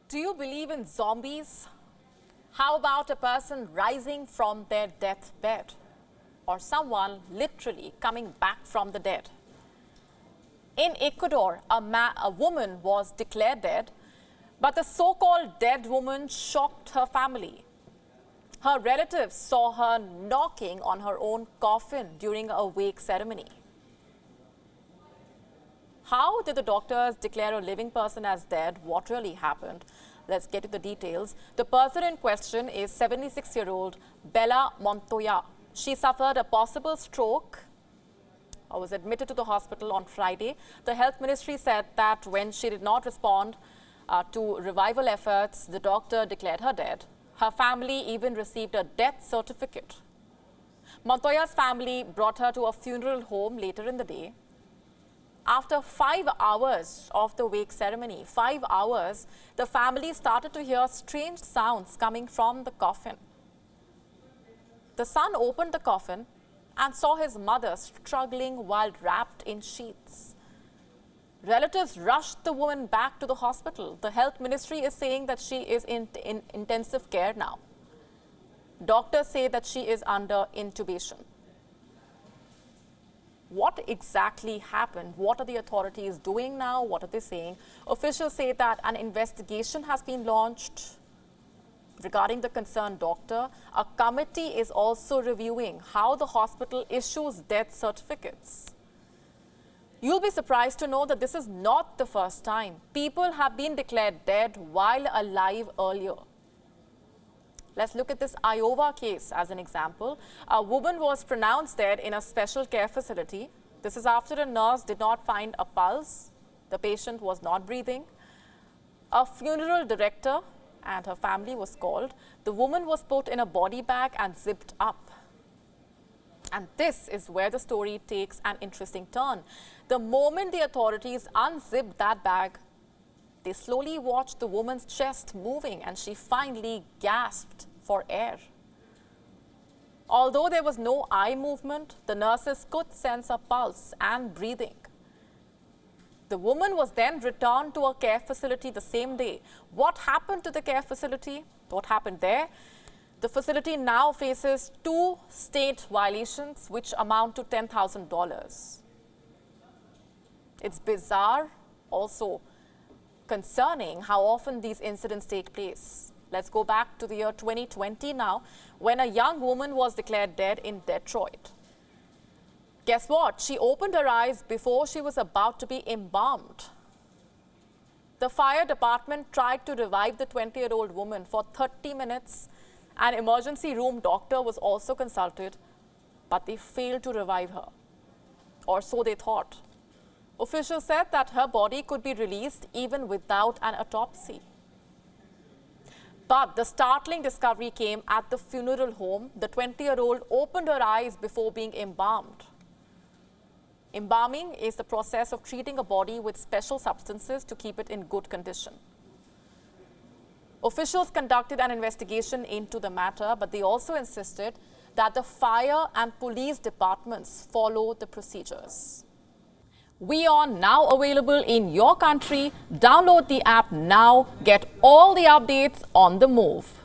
Do you believe in zombies? How about a person rising from their deathbed? Or someone literally coming back from the dead? In Ecuador, a woman was declared dead, but the so-called dead woman shocked her family. Her relatives saw her knocking on her own coffin during a wake ceremony. How did the doctors declare a living person as dead? What really happened? Let's get to the details. The person in question is 76-year-old Bella Montoya. She suffered a possible stroke or was admitted to the hospital on Friday. The health ministry said that when she did not respond to revival efforts, the doctor declared her dead. Her family even received a death certificate. Montoya's family brought her to a funeral home later in the day. After 5 hours of the wake ceremony, 5 hours, the family started to hear strange sounds coming from the coffin. The son opened the coffin and saw his mother struggling while wrapped in sheets. Relatives rushed the woman back to the hospital. The health ministry is saying that she is in intensive care now. Doctors say that she is under intubation. What exactly happened? What are the authorities doing now? What are they saying? Officials say that an investigation has been launched regarding the concerned doctor. A committee is also reviewing how the hospital issues death certificates. You'll be surprised to know that this is not the first time. People have been declared dead while alive earlier. Let's look at this Iowa case as an example. A woman was pronounced dead in a special care facility. This is after a nurse did not find a pulse. The patient was not breathing. A funeral director and her family was called. The woman was put in a body bag and zipped up. And this is where the story takes an interesting turn. The moment the authorities unzipped that bag, they slowly watched the woman's chest moving and she finally gasped for air. Although there was no eye movement, the nurses could sense a pulse and breathing. The woman was then returned to a care facility the same day. What happened to the care facility? What happened there? The facility now faces 2 state violations which amount to $10,000. It's bizarre, also concerning how often these incidents take place. Let's go back to the year 2020 now, when a young woman was declared dead in Detroit. Guess what? She opened her eyes before she was about to be embalmed. The fire department tried to revive the 20-year-old woman for 30 minutes. An emergency room doctor was also consulted, but they failed to revive her, or so they thought. Officials said that her body could be released even without an autopsy. But the startling discovery came at the funeral home. The 20-year-old opened her eyes before being embalmed. Embalming is the process of treating a body with special substances to keep it in good condition. Officials conducted an investigation into the matter, but they also insisted that the fire and police departments follow the procedures. WION now available in your country. Download the app now. Get all the updates on the move.